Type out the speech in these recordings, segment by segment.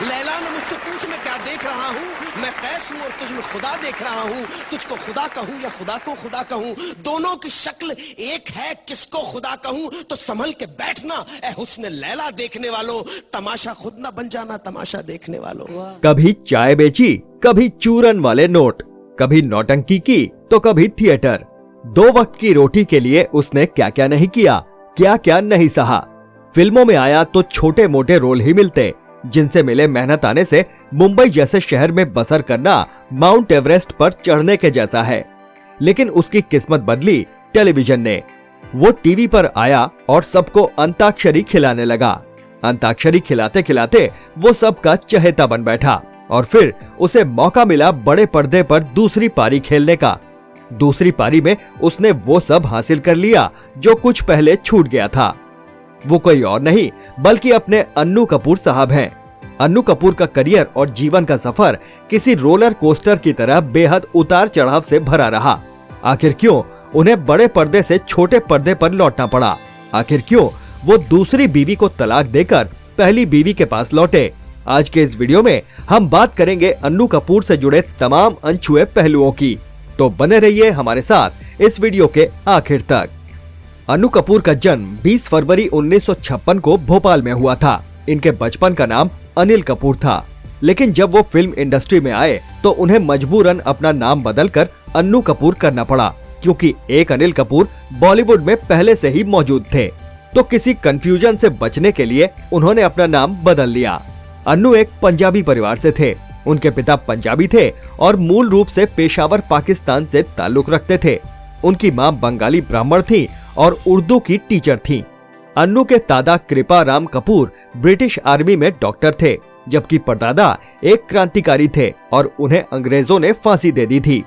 लैला ने मुझसे पूछ मैं क्या देख रहा हूँ, मैं कैस हूँ और तुझ में खुदा देख रहा हूँ। तुझको खुदा कहूँ या खुदा को खुदा कहूँ, दोनों की शक्ल एक है, किसको खुदा कहूँ तो संभल के बैठना ए हुस्न लैला देखने वालों, तमाशा खुद ना बन जाना तमाशा देखने वालों। कभी चाय बेची, कभी चूरन वाले नोट, कभी नौटंकी की तो कभी थिएटर। 2 वक्त की रोटी के लिए उसने क्या क्या नहीं किया, क्या क्या नहीं सहा। फिल्मों में आया तो छोटे मोटे रोल ही मिलते, जिनसे मिले मेहनत आने से मुंबई जैसे शहर में बसर करना माउंट एवरेस्ट पर चढ़ने के जैसा है। लेकिन उसकी किस्मत बदली टेलीविजन ने। वो टीवी पर आया और सबको अंताक्षरी खिलाने लगा। अंताक्षरी खिलाते खिलाते वो सबका चहेता बन बैठा और फिर उसे मौका मिला बड़े पर्दे पर दूसरी पारी खेलने का। दूसरी पारी में उसने वो सब हासिल कर लिया जो कुछ पहले छूट गया था। वो कोई और नहीं बल्कि अपने अन्नू कपूर साहब हैं। अन्नू कपूर का करियर और जीवन का सफर किसी रोलर कोस्टर की तरह बेहद उतार चढ़ाव से भरा रहा। आखिर क्यों उन्हें बड़े पर्दे से छोटे पर्दे पर लौटना पड़ा? आखिर क्यों वो दूसरी बीवी को तलाक देकर पहली बीवी के पास लौटे? आज के इस वीडियो में हम बात करेंगे अन्नू कपूर से जुड़े तमाम अनछुए पहलुओं की, तो बने रहिए हमारे साथ इस वीडियो के आखिर तक। अन्नू कपूर का जन्म 20 फरवरी 1956 को भोपाल में हुआ था। इनके बचपन का नाम अनिल कपूर था, लेकिन जब वो फिल्म इंडस्ट्री में आए तो उन्हें मजबूरन अपना नाम बदलकर अन्नू कपूर करना पड़ा, क्योंकि एक अनिल कपूर बॉलीवुड में पहले से ही मौजूद थे। तो किसी कंफ्यूजन से बचने के लिए उन्होंने अपना नाम बदल लिया। अन्नू एक पंजाबी परिवार से थे। उनके पिता पंजाबी थे और मूल रूप से पेशावर पाकिस्तान से ताल्लुक रखते थे। उनकी मां बंगाली ब्राह्मण थी और उर्दू की टीचर थी। अन्नू के दादा कृपा राम कपूर ब्रिटिश आर्मी में डॉक्टर थे, जबकि परदादा एक क्रांतिकारी थे और उन्हें अंग्रेजों ने फांसी दे दी थी।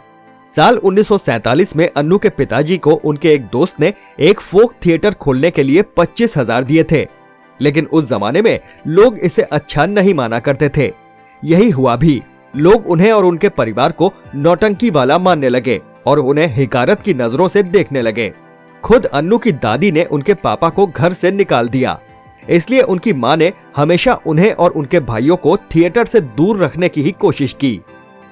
साल 1947 में अन्नू के पिताजी को उनके एक दोस्त ने एक फोक थिएटर खोलने के लिए 25,000 दिए थे, लेकिन उस जमाने में लोग इसे अच्छा नहीं माना करते थे। यही हुआ भी। लोग उन्हें और उनके परिवार को नौटंकी वाला मानने लगे और उन्हें हिकारत की नजरों से देखने लगे। खुद अन्नू की दादी ने उनके पापा को घर से निकाल दिया। इसलिए उनकी मां ने हमेशा उन्हें और उनके भाइयों को थिएटर से दूर रखने की ही कोशिश की।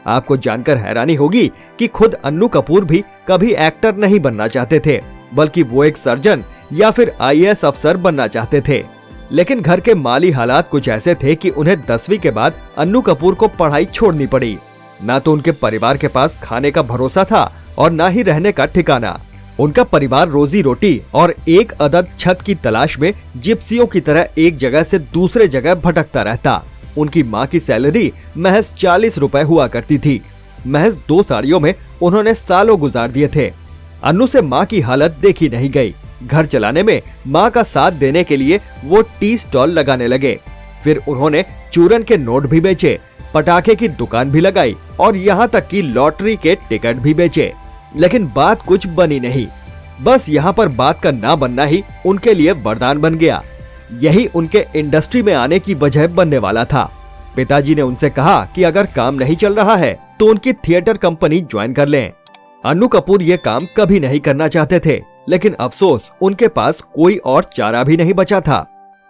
आपको जानकर हैरानी होगी कि खुद अन्नू कपूर भी कभी एक्टर नहीं बनना चाहते थे, बल्कि वो एक सर्जन या फिर IAS अफसर बनना चाहते थे। लेकिन घर के माली हालात कुछ ऐसे थे कि उन्हें 10वीं के बाद अन्नू कपूर को पढ़ाई छोड़नी पड़ी। ना तो उनके परिवार के पास खाने का भरोसा था और ना ही रहने का ठिकाना। उनका परिवार रोजी रोटी और एक अदद छत की तलाश में जिप्सियों की तरह एक जगह से दूसरे जगह भटकता रहता। उनकी माँ की सैलरी महज 40 रुपए हुआ करती थी। महज 2 साड़ियों में उन्होंने सालों गुजार दिए थे। अन्नू से माँ की हालत देखी नहीं गई। घर चलाने में माँ का साथ देने के लिए वो टी स्टॉल लगाने लगे। फिर उन्होंने चूरन के नोट भी बेचे, पटाखे की दुकान भी लगाई और यहाँ तक कि लॉटरी के टिकट भी बेचे। लेकिन बात कुछ बनी नहीं। बस यहाँ पर बात का ना बनना ही उनके लिए वरदान बन गया। यही उनके इंडस्ट्री में आने की वजह बनने वाला था। पिताजी ने उनसे कहा कि अगर काम नहीं चल रहा है तो उनकी थिएटर कंपनी ज्वाइन कर लें। अन्नू कपूर ये काम कभी नहीं करना चाहते थे, लेकिन अफसोस उनके पास कोई और चारा भी नहीं बचा था।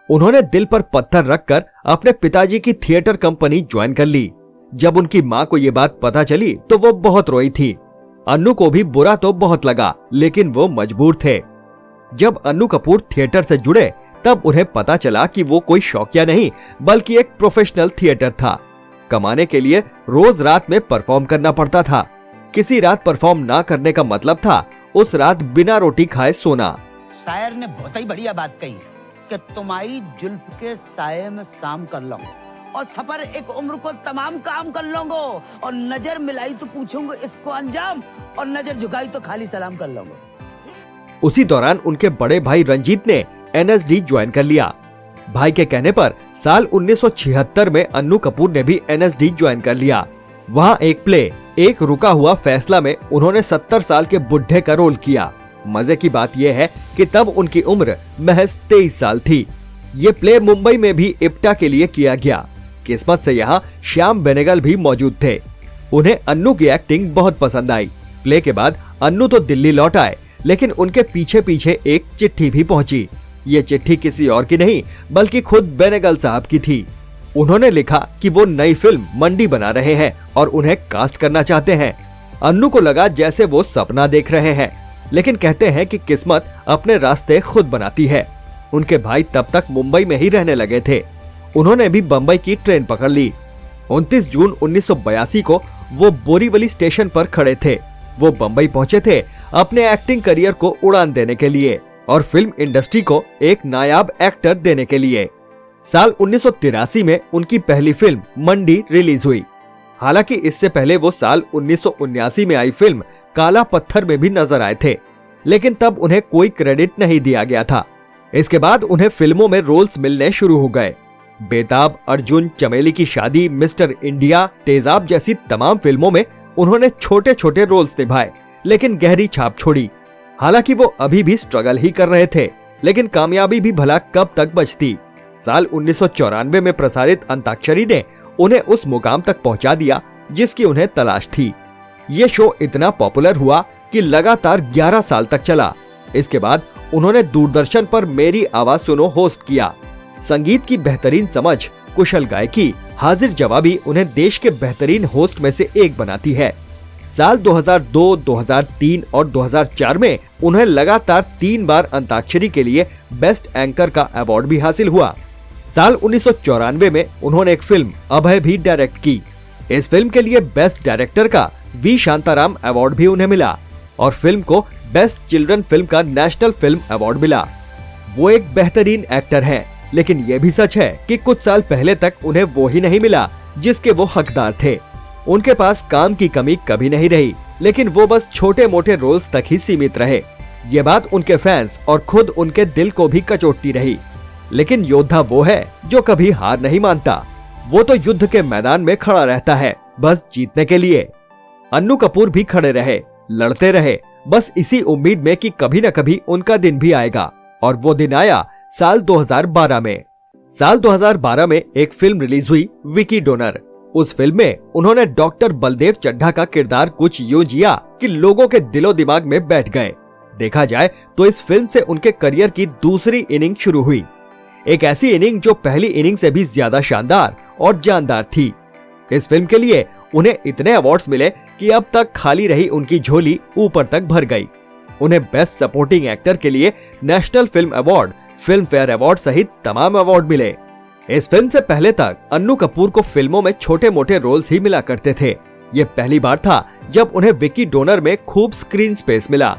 उन्होंने दिल पर पत्थर रखकर अपने पिताजी की थिएटर कंपनी ज्वाइन कर ली। जब उनकी माँ को ये बात पता चली तो वो बहुत रोई थी। अन्नू को भी बुरा तो बहुत लगा, लेकिन वो मजबूर थे। जब अन्नू कपूर थिएटर से जुड़े तब उन्हें पता चला कि वो कोई शौकिया नहीं बल्कि एक प्रोफेशनल थिएटर था। कमाने के लिए रोज रात में परफॉर्म करना पड़ता था। किसी रात परफॉर्म ना करने का मतलब था उस रात बिना रोटी खाए सोना। शायर ने बहुत ही बढ़िया बात कही कि तुम्हारी जुल्फ के साये में शाम कर लूंगा और सफर एक उम्र को तमाम काम कर लूंगा और नजर मिलाई तो पूछूंगा इसको अंजाम और नजर झुकाई तो खाली सलाम कर लूंगा। उसी दौरान उनके बड़े भाई रंजीत ने NSD ज्वाइन कर लिया। भाई के कहने पर साल 1976 में अन्नू कपूर ने भी NSD ज्वाइन कर लिया। वहाँ एक प्ले एक रुका हुआ फैसला में उन्होंने 70 साल के बुढ़े का रोल किया। मजे की बात यह है कि तब उनकी उम्र महज 23 साल थी। ये प्ले मुंबई में भी इप्टा के लिए किया गया। किस्मत से यहाँ श्याम बेनेगल भी मौजूद थे। उन्हें अन्नू की एक्टिंग बहुत पसंद आई। प्ले के बाद अन्नू तो दिल्ली लौट आए, लेकिन उनके पीछे पीछे एक चिट्ठी भी पहुंची। ये चिट्ठी किसी और की नहीं बल्कि खुद बेनेगल साहब की थी। उन्होंने लिखा कि वो नई फिल्म मंडी बना रहे हैं और उन्हें कास्ट करना चाहते हैं। अन्नू को लगा जैसे वो सपना देख रहे हैं, लेकिन कहते हैं कि किस्मत अपने रास्ते खुद बनाती है। उनके भाई तब तक मुंबई में ही रहने लगे थे। उन्होंने भी बम्बई की ट्रेन पकड़ ली। 29 जून 1982 को वो बोरीवली स्टेशन पर खड़े थे। वो बम्बई पहुंचे थे अपने एक्टिंग करियर को उड़ान देने के लिए और फिल्म इंडस्ट्री को एक नायाब एक्टर देने के लिए। साल 1983 में उनकी पहली फिल्म मंडी रिलीज हुई। हालांकि इससे पहले वो साल 1979 में आई फिल्म काला पत्थर में भी नजर आए थे, लेकिन तब उन्हें कोई क्रेडिट नहीं दिया गया था। इसके बाद उन्हें फिल्मों में रोल्स मिलने शुरू हो गए। बेताब, अर्जुन, चमेली की शादी, मिस्टर इंडिया, तेजाब जैसी तमाम फिल्मों में उन्होंने छोटे छोटे रोल्स निभाए, लेकिन गहरी छाप छोड़ी। हालांकि वो अभी भी स्ट्रगल ही कर रहे थे, लेकिन कामयाबी भी भला कब तक बचती। साल 1994 में प्रसारित अंताक्षरी ने उन्हें उस मुकाम तक पहुंचा दिया जिसकी उन्हें तलाश थी। ये शो इतना पॉपुलर हुआ कि लगातार 11 साल तक चला। इसके बाद उन्होंने दूरदर्शन पर मेरी आवाज सुनो होस्ट किया। संगीत की बेहतरीन समझ, कुशल गायकी, हाजिर जवाबी उन्हें देश के बेहतरीन होस्ट में से एक बनाती है। साल 2002, 2003 और 2004 में उन्हें लगातार 3 बार अंताक्षरी के लिए बेस्ट एंकर का अवार्ड भी हासिल हुआ। साल 1994 में उन्होंने एक फिल्म अभय भी डायरेक्ट की। इस फिल्म के लिए बेस्ट डायरेक्टर का वी शांताराम अवार्ड भी उन्हें मिला और फिल्म को बेस्ट चिल्ड्रन फिल्म का नेशनल फिल्म अवार्ड मिला। वो एक बेहतरीन एक्टर हैं, लेकिन ये भी सच है कि कुछ साल पहले तक उन्हें वो ही नहीं मिला जिसके वो हकदार थे। उनके पास काम की कमी कभी नहीं रही, लेकिन वो बस छोटे मोटे रोल्स तक ही सीमित रहे। ये बात उनके फैंस और खुद उनके दिल को भी कचोटती रही। लेकिन योद्धा वो है जो कभी हार नहीं मानता। वो तो युद्ध के मैदान में खड़ा रहता है, बस जीतने के लिए। अन्नू कपूर भी खड़े रहे, लड़ते रहे, बस इसी उम्मीद में कि कभी न कभी उनका दिन भी आएगा। और वो दिन आया साल 2012 में। साल 2012 में एक फिल्म रिलीज हुई, विकी डोनर। उस फिल्म में उन्होंने डॉक्टर बलदेव चड्ढा का किरदार कुछ यूं जिया कि लोगों के दिलो दिमाग में बैठ गए। देखा जाए तो इस फिल्म से उनके करियर की दूसरी इनिंग शुरू हुई। एक ऐसी इनिंग जो पहली इनिंग से भी ज्यादा शानदार और जानदार थी। इस फिल्म के लिए उन्हें इतने अवार्ड्स मिले कि अब तक खाली रही उनकी झोली ऊपर तक भर गई। उन्हें बेस्ट सपोर्टिंग एक्टर के लिए national film award, film fair award सहित तमाम अवार्ड मिले। इस फिल्म से पहले तक अन्नू कपूर को फिल्मों में छोटे मोटे रोल्स ही मिला करते थे। ये पहली बार था जब उन्हें विकी डोनर में खूब स्क्रीन स्पेस मिला।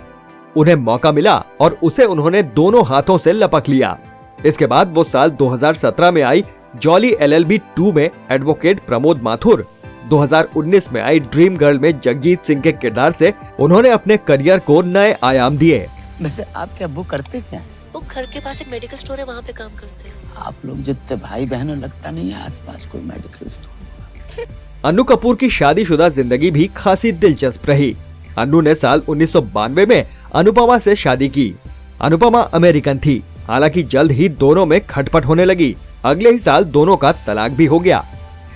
उन्हें मौका मिला और उसे उन्होंने दोनों हाथों से लपक लिया। इसके बाद वो साल 2017 में आई जॉली LLB 2 में एडवोकेट प्रमोद माथुर, 2019 में आई ड्रीम गर्ल में जगजीत सिंह के किरदार से उन्होंने अपने करियर को नए आयाम दिए। वैसे आपके अब्बू करते क्या है? वो घर के पास एक मेडिकल स्टोर है, वहाँ पे काम करते हैं। आप लोग जितने भाई बहनों लगता नहीं है आसपास कोई मेडिकल स्टोर। अन्नू कपूर की शादीशुदा जिंदगी भी खासी दिलचस्प रही। अन्नू ने साल 1992 में अनुपमा से शादी की। अनुपमा अमेरिकन थी, हालांकि जल्द ही दोनों में खटपट होने लगी। अगले ही साल दोनों का तलाक भी हो गया।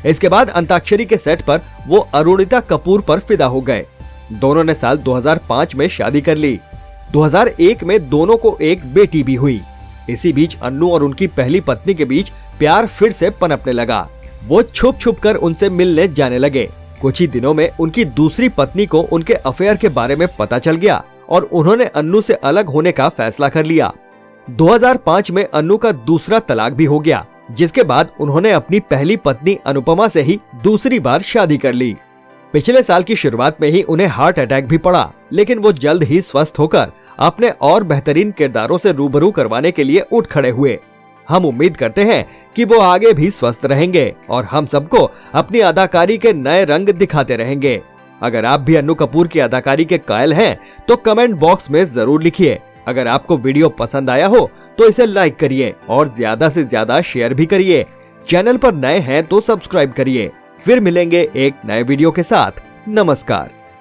इसके बाद अंताक्षरी के सेट पर वो अरुणिता कपूर पर फिदा हो गए। दोनों ने साल 2005 में शादी कर ली। 2001 में दोनों को एक बेटी भी हुई। इसी बीच अन्नू और उनकी पहली पत्नी के बीच प्यार फिर से पनपने लगा। वो छुप छुप कर उनसे मिलने जाने लगे। कुछ ही दिनों में उनकी दूसरी पत्नी को उनके अफेयर के बारे में पता चल गया और उन्होंने अन्नू से अलग होने का फैसला कर लिया। 2005 में अन्नू का दूसरा तलाक भी हो गया, जिसके बाद उन्होंने अपनी पहली पत्नी अनुपमा से ही दूसरी बार शादी कर ली। पिछले साल की शुरुआत में ही उन्हें हार्ट अटैक भी पड़ा, लेकिन वो जल्द ही स्वस्थ होकर अपने और बेहतरीन किरदारों से रूबरू करवाने के लिए उठ खड़े हुए। हम उम्मीद करते हैं कि वो आगे भी स्वस्थ रहेंगे और हम सबको अपनी अदाकारी के नए रंग दिखाते रहेंगे। अगर आप भी अन्नू कपूर की अदाकारी के कायल हैं, तो कमेंट बॉक्स में जरूर लिखिए। अगर आपको वीडियो पसंद आया हो तो इसे लाइक करिए और ज्यादा से ज्यादा शेयर भी करिए। चैनल पर नए हैं तो सब्सक्राइब करिए। फिर मिलेंगे एक नए वीडियो के साथ। नमस्कार।